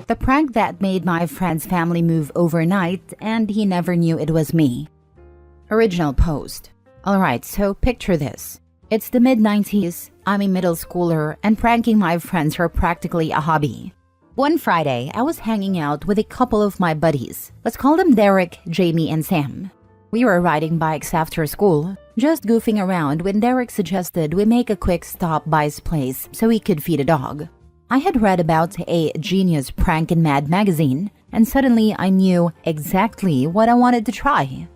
The prank that made my friend's family move overnight and he never knew it was me. Original post. Alright, so picture this. It's the mid-90s, I'm a middle schooler, and pranking my friends are practically a hobby. One Friday, I was hanging out with a couple of my buddies. Let's call them Derek, Jamie, and Sam. We were riding bikes after school, just goofing around when Derek suggested we make a quick stop by his place so he could feed a dog. I had read about a genius prank in Mad magazine, and suddenly I knew exactly what I wanted to try.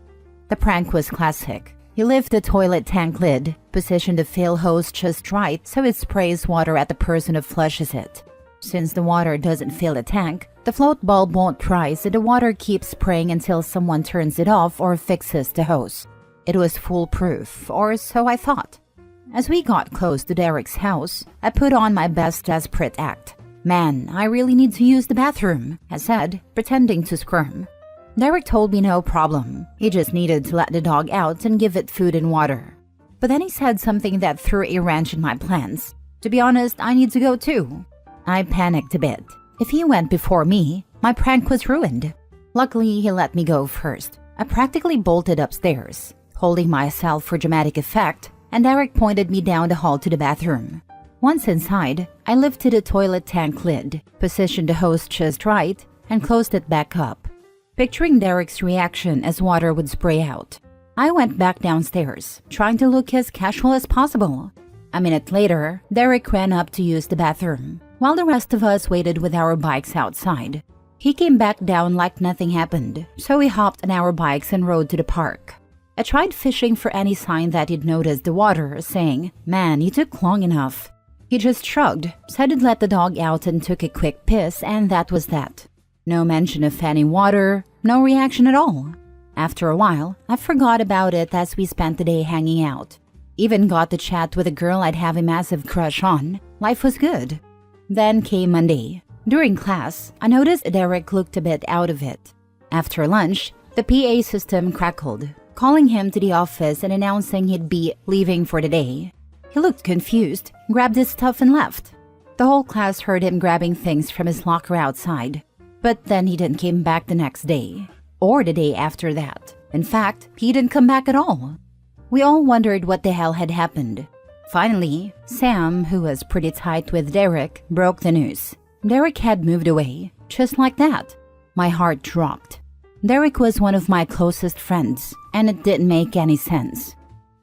The prank was classic. You lift the toilet tank lid, position the fill hose just right so it sprays water at the person who flushes it. Since the water doesn't fill the tank, the float bulb won't dry, so the water keeps spraying until someone turns it off or fixes the hose. It was foolproof, or so I thought. As we got close to Derek's house, I put on my best desperate act. "Man, I really need to use the bathroom," I said, pretending to squirm. Derek told me no problem. He just needed to let the dog out and give it food and water. But then he said something that threw a wrench in my plans. To be honest, I need to go too. I panicked a bit. If he went before me, my prank was ruined. Luckily, he let me go first. I practically bolted upstairs, holding myself for dramatic effect, and Derek pointed me down the hall to the bathroom. Once inside, I lifted the toilet tank lid, positioned the hose just right, and closed it back up, picturing Derek's reaction as water would spray out. I went back downstairs, trying to look as casual as possible. A minute later, Derek ran up to use the bathroom, while the rest of us waited with our bikes outside. He came back down like nothing happened, so we hopped on our bikes and rode to the park. I tried fishing for any sign that he'd noticed the water, saying, "Man, you took long enough." He just shrugged, said he'd let the dog out and took a quick piss, and that was that. No mention of any water, no reaction at all. After a while, I forgot about it as we spent the day hanging out. Even got to chat with a girl I'd have a massive crush on. Life was good. Then came Monday. During class, I noticed Derek looked a bit out of it. After lunch, the PA system crackled, calling him to the office and announcing he'd be leaving for the day. He looked confused, grabbed his stuff and left. The whole class heard him grabbing things from his locker outside. But then he didn't come back the next day, or the day after that. In fact, he didn't come back at all. We all wondered what the hell had happened. Finally, Sam, who was pretty tight with Derek, broke the news. Derek had moved away, just like that. My heart dropped. Derek was one of my closest friends, and it didn't make any sense.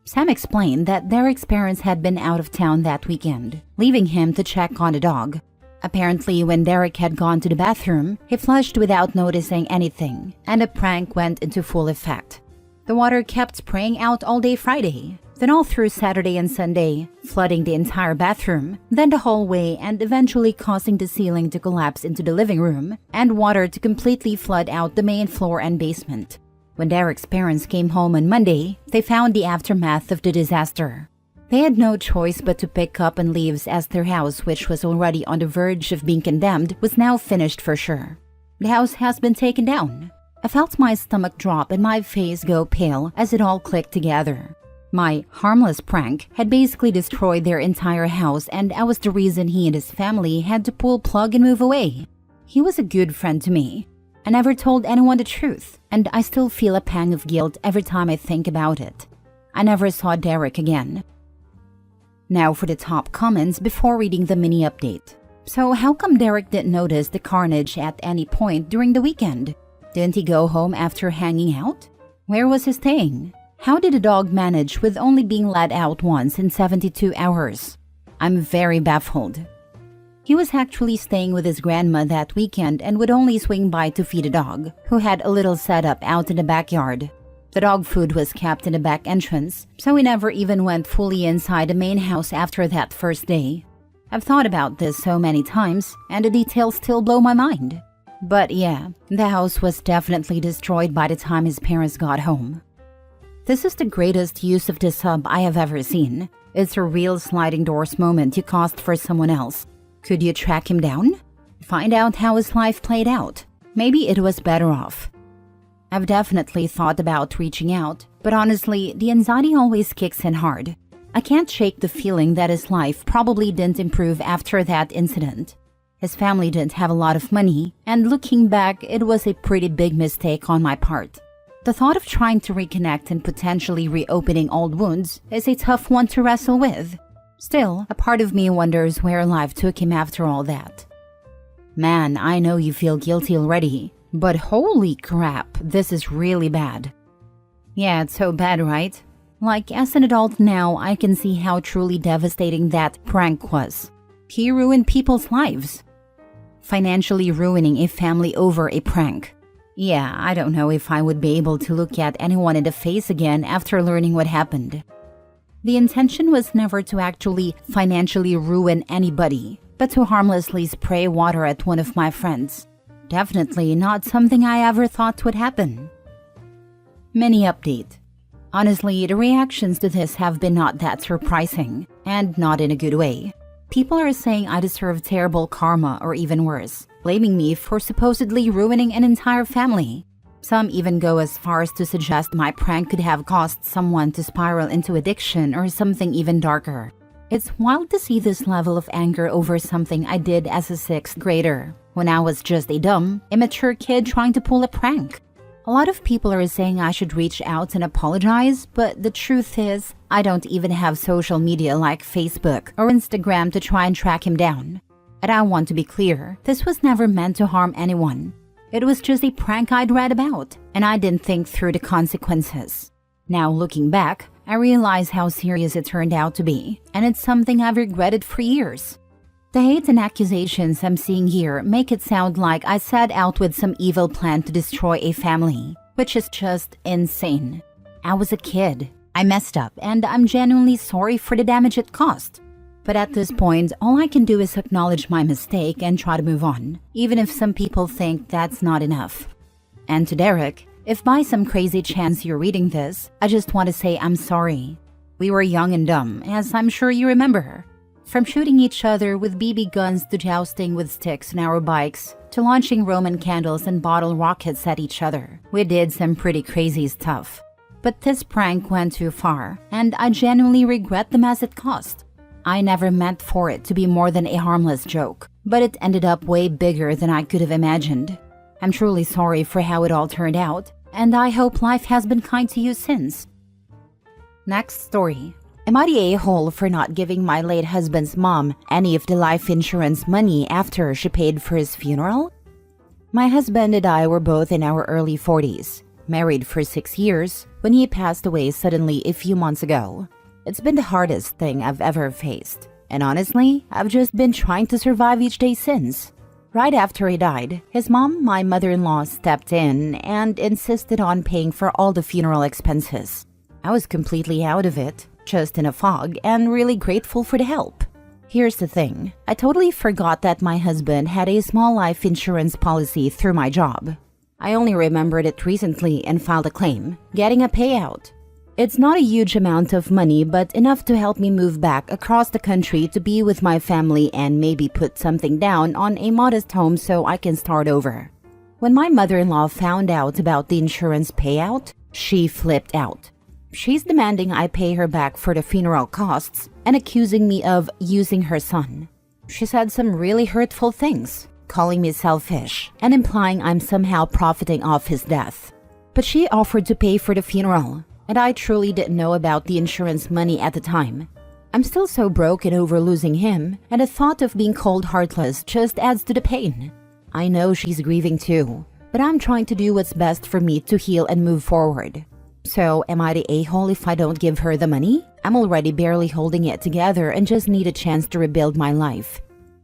Sam explained that Derek's parents had been out of town that weekend, leaving him to check on the dog. Apparently, when Derek had gone to the bathroom, he flushed without noticing anything, and the prank went into full effect. The water kept spraying out all day Friday, then all through Saturday and Sunday, flooding the entire bathroom, then the hallway, and eventually causing the ceiling to collapse into the living room, and water to completely flood out the main floor and basement. When Derek's parents came home on Monday, they found the aftermath of the disaster. They had no choice but to pick up and leave, as their house, which was already on the verge of being condemned, was now finished for sure. The house has been taken down. I felt my stomach drop and my face go pale as it all clicked together. My harmless prank had basically destroyed their entire house, and I was the reason he and his family had to pull plug and move away. He was a good friend to me. I never told anyone the truth, and I still feel a pang of guilt every time I think about it. I never saw Derek again. Now for the top comments before reading the mini update. So how come Derek didn't notice the carnage at any point during the weekend? Didn't he go home after hanging out? Where was he staying? How did the dog manage with only being let out once in 72 hours? I'm very baffled. He was actually staying with his grandma that weekend and would only swing by to feed a dog, who had a little setup out in the backyard. The dog food was kept in the back entrance, so we never even went fully inside the main house after that first day. I've thought about this so many times, and the details still blow my mind. But yeah, the house was definitely destroyed by the time his parents got home. This is the greatest use of the sub I have ever seen. It's a real sliding doors moment you caused for someone else. Could you track him down? Find out how his life played out. Maybe it was better off. I've definitely thought about reaching out, but honestly, the anxiety always kicks in hard. I can't shake the feeling that his life probably didn't improve after that incident. His family didn't have a lot of money, and looking back, it was a pretty big mistake on my part. The thought of trying to reconnect and potentially reopening old wounds is a tough one to wrestle with. Still, a part of me wonders where life took him after all that. Man, I know you feel guilty already, but holy crap, this is really bad. Yeah, it's so bad, right? Like, as an adult now, I can see how truly devastating that prank was. He ruined people's lives. Financially ruining a family over a prank. Yeah, I don't know if I would be able to look at anyone in the face again after learning what happened. The intention was never to actually financially ruin anybody, but to harmlessly spray water at one of my friends. Definitely not something I ever thought would happen. Mini update. Honestly, the reactions to this have been not that surprising, and not in a good way. People are saying I deserve terrible karma or even worse, blaming me for supposedly ruining an entire family. Some even go as far as to suggest my prank could have caused someone to spiral into addiction or something even darker. It's wild to see this level of anger over something I did as a 6th grader, when I was just a dumb, immature kid trying to pull a prank. A lot of people are saying I should reach out and apologize, but the truth is, I don't even have social media like Facebook or Instagram to try and track him down. And I want to be clear, this was never meant to harm anyone. It was just a prank I'd read about, and I didn't think through the consequences. Now looking back, I realize how serious it turned out to be, and it's something I've regretted for years. The hate and accusations I'm seeing here make it sound like I set out with some evil plan to destroy a family, which is just insane. I was a kid. I messed up, and I'm genuinely sorry for the damage it caused. But at this point, all I can do is acknowledge my mistake and try to move on, even if some people think that's not enough. And to Derek, if by some crazy chance you're reading this, I just want to say I'm sorry. We were young and dumb, as I'm sure you remember. From shooting each other with BB guns to jousting with sticks on our bikes, to launching Roman candles and bottle rockets at each other, we did some pretty crazy stuff. But this prank went too far, and I genuinely regret the mess it caused. I never meant for it to be more than a harmless joke, but it ended up way bigger than I could have imagined. I'm truly sorry for how it all turned out, and I hope life has been kind to you since. Next story. Am I the a-hole for not giving my late husband's mom any of the life insurance money after she paid for his funeral? My husband and I were both in our early 40s, married for 6 years, when he passed away suddenly a few months ago. It's been the hardest thing I've ever faced, and honestly, I've just been trying to survive each day since. Right after he died, his mom, my mother-in-law, stepped in and insisted on paying for all the funeral expenses. I was completely out of it, just in a fog, and really grateful for the help. Here's the thing, I totally forgot that my husband had a small life insurance policy through my job. I only remembered it recently and filed a claim, getting a payout. It's not a huge amount of money, but enough to help me move back across the country to be with my family and maybe put something down on a modest home so I can start over. When my mother-in-law found out about the insurance payout, she flipped out. She's demanding I pay her back for the funeral costs and accusing me of using her son. She said some really hurtful things, calling me selfish and implying I'm somehow profiting off his death. But she offered to pay for the funeral, and I truly didn't know about the insurance money at the time. I'm still so broken over losing him, and the thought of being cold heartless just adds to the pain. I know she's grieving too, but I'm trying to do what's best for me to heal and move forward. So, am I the a-hole if I don't give her the money? I'm already barely holding it together and just need a chance to rebuild my life.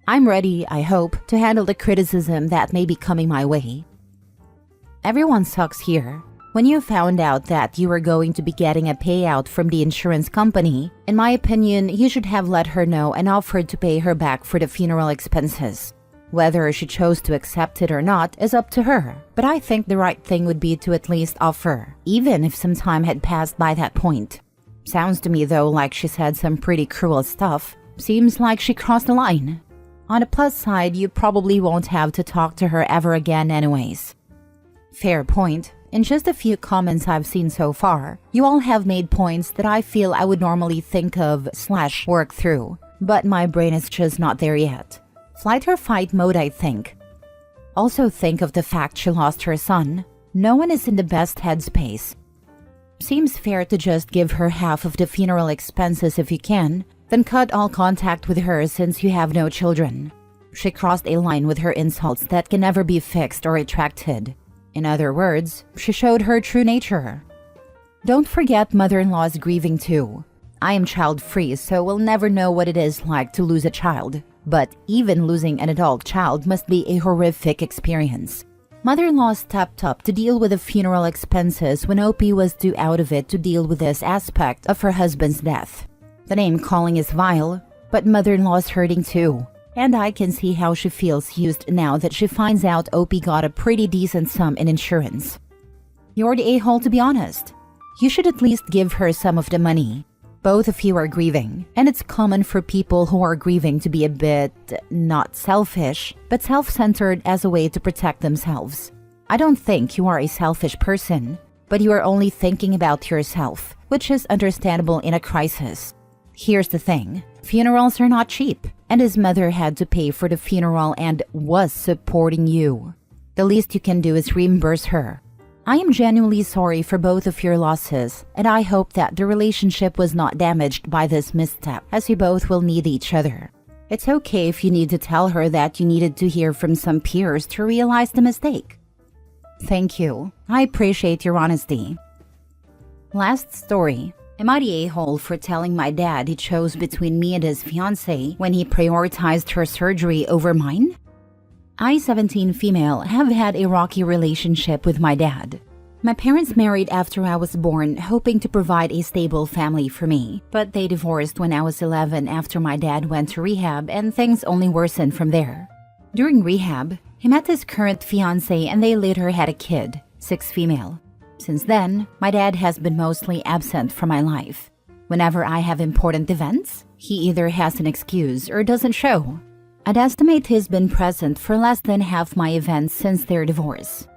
I'm ready, I hope, to handle the criticism that may be coming my way. Everyone sucks here. When you found out that you were going to be getting a payout from the insurance company, in my opinion, you should have let her know and offered to pay her back for the funeral expenses. Whether she chose to accept it or not is up to her, but I think the right thing would be to at least offer, even if some time had passed by that point. Sounds to me though like she said some pretty cruel stuff. Seems like she crossed the line. On the plus side, you probably won't have to talk to her ever again anyways. Fair point. In just a few comments I've seen so far, you all have made points that I feel I would normally think of / work through, but my brain is just not there yet. Flight or fight mode, I think. Also think of the fact she lost her son. No one is in the best headspace. Seems fair to just give her half of the funeral expenses if you can, then cut all contact with her since you have no children. She crossed a line with her insults that can never be fixed or retracted. In other words, she showed her true nature. Don't forget mother-in-law is grieving too. I am child-free, so we'll never know what it is like to lose a child. But even losing an adult child must be a horrific experience. Mother-in-law stepped up to deal with the funeral expenses when OP was too out of it to deal with this aspect of her husband's death. The name calling is vile, but mother-in-law is hurting too. And I can see how she feels used now that she finds out OP got a pretty decent sum in insurance. You're the a-hole, to be honest. You should at least give her some of the money. Both of you are grieving, and it's common for people who are grieving to be a bit, not selfish, but self-centered as a way to protect themselves. I don't think you are a selfish person, but you are only thinking about yourself, which is understandable in a crisis. Here's the thing, funerals are not cheap, and his mother had to pay for the funeral and was supporting you. The least you can do is reimburse her. I am genuinely sorry for both of your losses, and I hope that the relationship was not damaged by this misstep, as you both will need each other. It's okay if you need to tell her that you needed to hear from some peers to realize the mistake. Thank you. I appreciate your honesty. Last story. Am I the a-hole for telling my dad he chose between me and his fiancée when he prioritized her surgery over mine? I, 17 female, have had a rocky relationship with my dad. My parents married after I was born, hoping to provide a stable family for me, but they divorced when I was 11 after my dad went to rehab, and things only worsened from there. During rehab, he met his current fiancée and they later had a kid, 6 female. Since then, my dad has been mostly absent from my life. Whenever I have important events, he either has an excuse or doesn't show. I'd estimate he's been present for less than half my events since their divorce.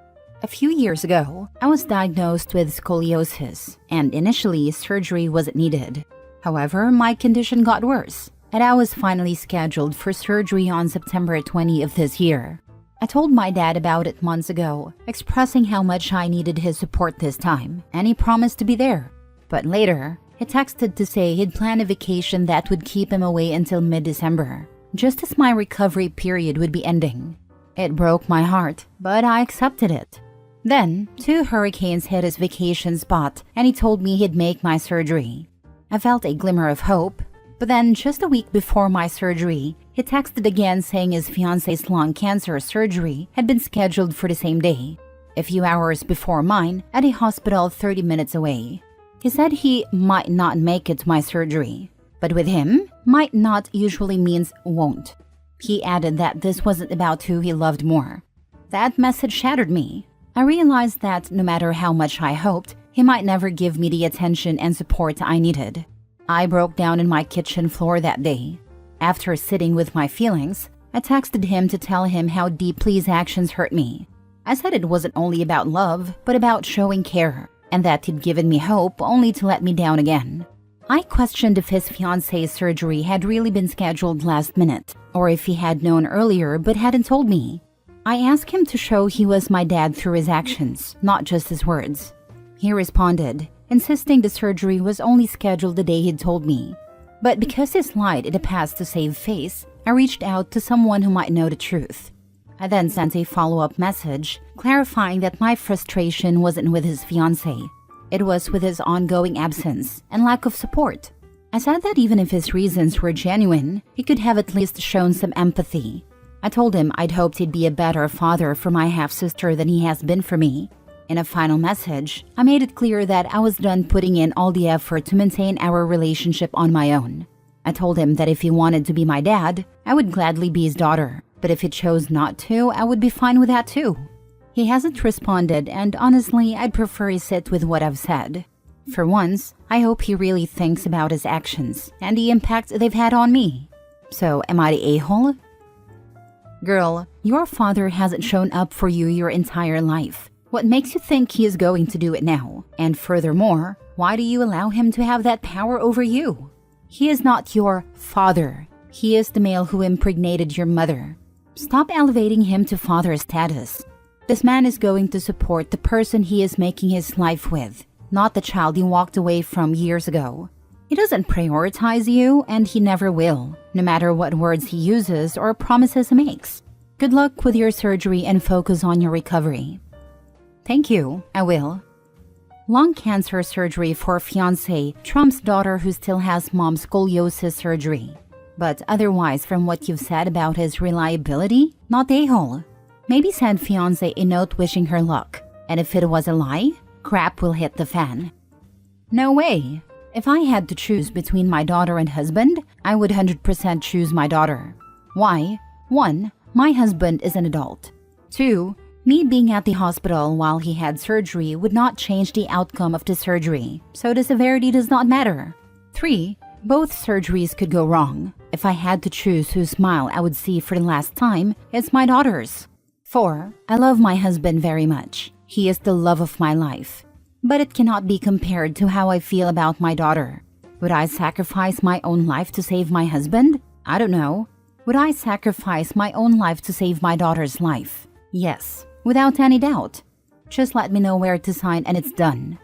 A few years ago, I was diagnosed with scoliosis, and initially surgery wasn't needed. However, my condition got worse, and I was finally scheduled for surgery on September 20 of this year. I told my dad about it months ago, expressing how much I needed his support this time, and he promised to be there. But later, he texted to say he'd planned a vacation that would keep him away until mid-December, just as my recovery period would be ending. It broke my heart, but I accepted it. Then, 2 hurricanes hit his vacation spot, and he told me he'd make my surgery. I felt a glimmer of hope, but then just a week before my surgery, he texted again saying his fiancé's lung cancer surgery had been scheduled for the same day, a few hours before mine, at a hospital 30 minutes away. He said he might not make it to my surgery. But with him, might not usually means won't. He added that this wasn't about who he loved more. That message shattered me. I realized that no matter how much I hoped, he might never give me the attention and support I needed. I broke down in my kitchen floor that day. After sitting with my feelings, I texted him to tell him how deeply his actions hurt me. I said it wasn't only about love, but about showing care, and that he'd given me hope only to let me down again. I questioned if his fiancé's surgery had really been scheduled last minute, or if he had known earlier but hadn't told me. I asked him to show he was my dad through his actions, not just his words. He responded, insisting the surgery was only scheduled the day he'd told me. But because he's lied in the past to save face, I reached out to someone who might know the truth. I then sent a follow-up message, clarifying that my frustration wasn't with his fiancée. It was with his ongoing absence and lack of support. I said that even if his reasons were genuine, he could have at least shown some empathy. I told him I'd hoped he'd be a better father for my half-sister than he has been for me. In a final message, I made it clear that I was done putting in all the effort to maintain our relationship on my own. I told him that if he wanted to be my dad, I would gladly be his daughter, but if he chose not to, I would be fine with that too. He hasn't responded, and honestly, I'd prefer he sit with what I've said. For once, I hope he really thinks about his actions and the impact they've had on me. So, am I the a-hole? Girl, your father hasn't shown up for you your entire life. What makes you think he is going to do it now? And furthermore, why do you allow him to have that power over you? He is not your father. He is the male who impregnated your mother. Stop elevating him to father status. This man is going to support the person he is making his life with, not the child he walked away from years ago. He doesn't prioritize you, and he never will, no matter what words he uses or promises he makes. Good luck with your surgery and focus on your recovery. Thank you, I will. Lung cancer surgery for fiancé trumps daughter who still has mom scoliosis surgery. But otherwise, from what you've said about his reliability, not a-hole. Maybe send fiancé a note wishing her luck. And if it was a lie, crap will hit the fan. No way. If I had to choose between my daughter and husband, I would 100% choose my daughter. Why? 1. My husband is an adult. 2. Me being at the hospital while he had surgery would not change the outcome of the surgery, so the severity does not matter. 3. Both surgeries could go wrong. If I had to choose whose smile I would see for the last time, it's my daughter's. 4. I love my husband very much. He is the love of my life. But it cannot be compared to how I feel about my daughter. Would I sacrifice my own life to save my husband? I don't know. Would I sacrifice my own life to save my daughter's life? Yes, without any doubt. Just let me know where to sign and it's done.